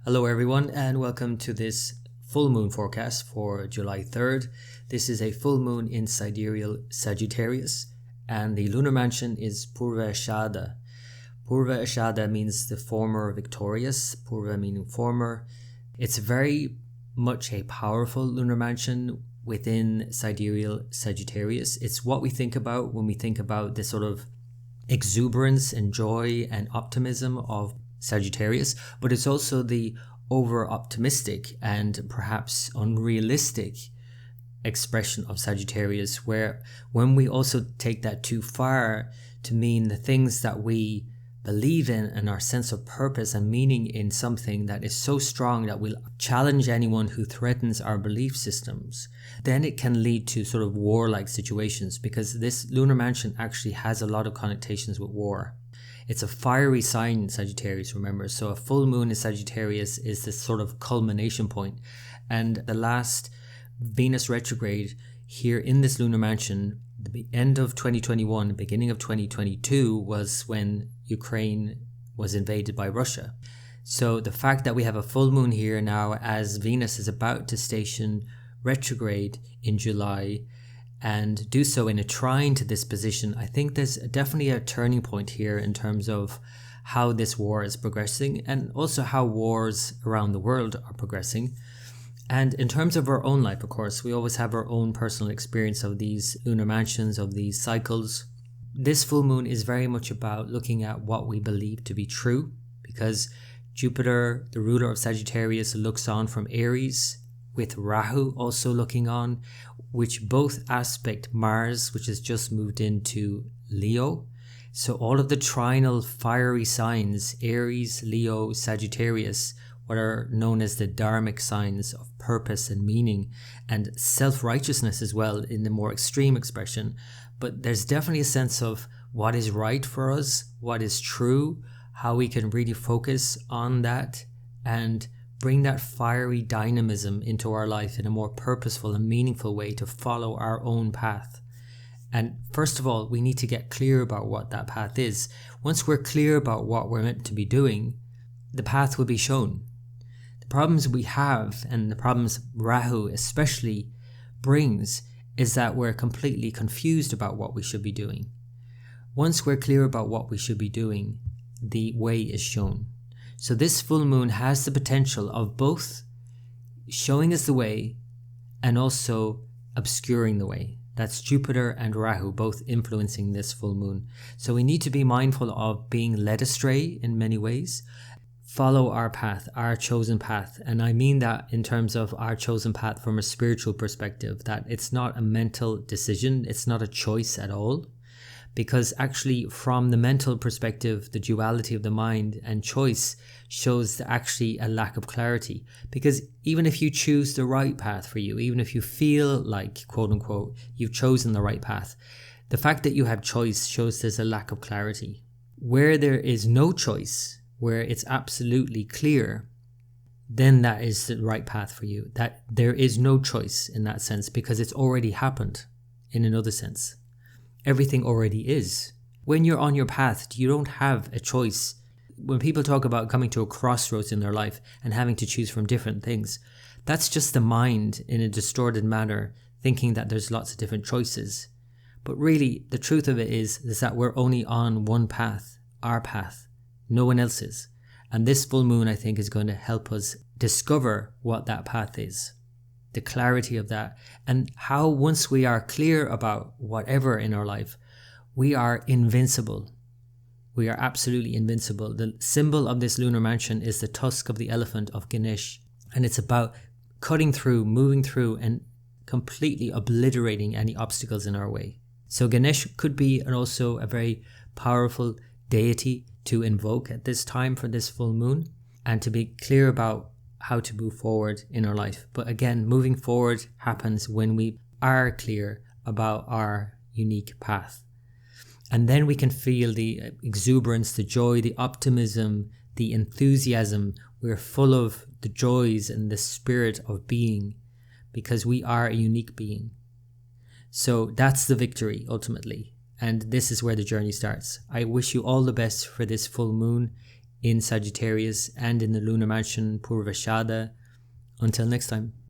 Hello everyone and welcome to this full moon forecast for July 3rd. This is a full moon in Sidereal Sagittarius and the lunar mansion is Pūrvāṣaḍha. Pūrvāṣaḍha means the former victorious, Purva meaning former. It's very much a powerful lunar mansion within Sidereal Sagittarius. It's what we think about when we think about this sort of exuberance and joy and optimism of Sagittarius, but it's also the over-optimistic and perhaps unrealistic expression of Sagittarius, where when we also take that too far to mean the things that we believe in and our sense of purpose and meaning in something that is so strong that will challenge anyone who threatens our belief systems, then it can lead to sort of warlike situations, because this lunar mansion actually has a lot of connotations with war. It's a fiery sign, Sagittarius, remember. So a full moon in Sagittarius is this sort of culmination point. And the last Venus retrograde here in this lunar mansion, the end of 2021, beginning of 2022, was when Ukraine was invaded by Russia. So the fact that we have a full moon here now as Venus is about to station retrograde in July and do so in a trine to this position, I think there's definitely a turning point here in terms of how this war is progressing and also how wars around the world are progressing. And in terms of our own life, of course, we always have our own personal experience of these lunar mansions, of these cycles. This full moon is very much about looking at what we believe to be true, because Jupiter, the ruler of Sagittarius, looks on from Aries, with Rahu also looking on, which both aspect Mars, which has just moved into Leo. So all of the trinal fiery signs, Aries, Leo, Sagittarius, what are known as the dharmic signs of purpose and meaning and self-righteousness as well in the more extreme expression. But there's definitely a sense of what is right for us, what is true, how we can really focus on that and bring that fiery dynamism into our life in a more purposeful and meaningful way to follow our own path. And first of all, we need to get clear about what that path is. Once we're clear about what we're meant to be doing, the path will be shown. The problems we have, and the problems Rahu especially brings, is that we're completely confused about what we should be doing. Once we're clear about what we should be doing, the way is shown. So this full moon has the potential of both showing us the way and also obscuring the way. That's Jupiter and Rahu both influencing this full moon. So we need to be mindful of being led astray in many ways. Follow our path, our chosen path. And I mean that in terms of our chosen path from a spiritual perspective, that it's not a mental decision, it's not a choice at all. Because actually from the mental perspective, the duality of the mind and choice shows actually a lack of clarity. Because even if you choose the right path for you, even if you feel like, quote unquote, you've chosen the right path, the fact that you have choice shows there's a lack of clarity. Where there is no choice, where it's absolutely clear, then that is the right path for you. That there is no choice in that sense because it's already happened in another sense. Everything already is. When you're on your path, you don't have a choice. When people talk about coming to a crossroads in their life and having to choose from different things, that's just the mind in a distorted manner thinking that there's lots of different choices. But really, the truth of it is that we're only on one path, our path, no one else's. And this full moon, I think, is going to help us discover what that path is. The clarity of that, and how once we are clear about whatever in our life, we are invincible. We are absolutely invincible. The symbol of this lunar mansion is the tusk of the elephant of Ganesh, and it's about cutting through, moving through, and completely obliterating any obstacles in our way. So Ganesh could be also a very powerful deity to invoke at this time for this full moon, and to be clear about how to move forward in our life. But again, moving forward happens when we are clear about our unique path. And then we can feel the exuberance, the joy, the optimism, the enthusiasm. We're full of the joys and the spirit of being because we are a unique being. So that's the victory ultimately. And this is where the journey starts. I wish you all the best for this full moon in Sagittarius and in the lunar mansion Pūrvāṣaḍha. Until next time.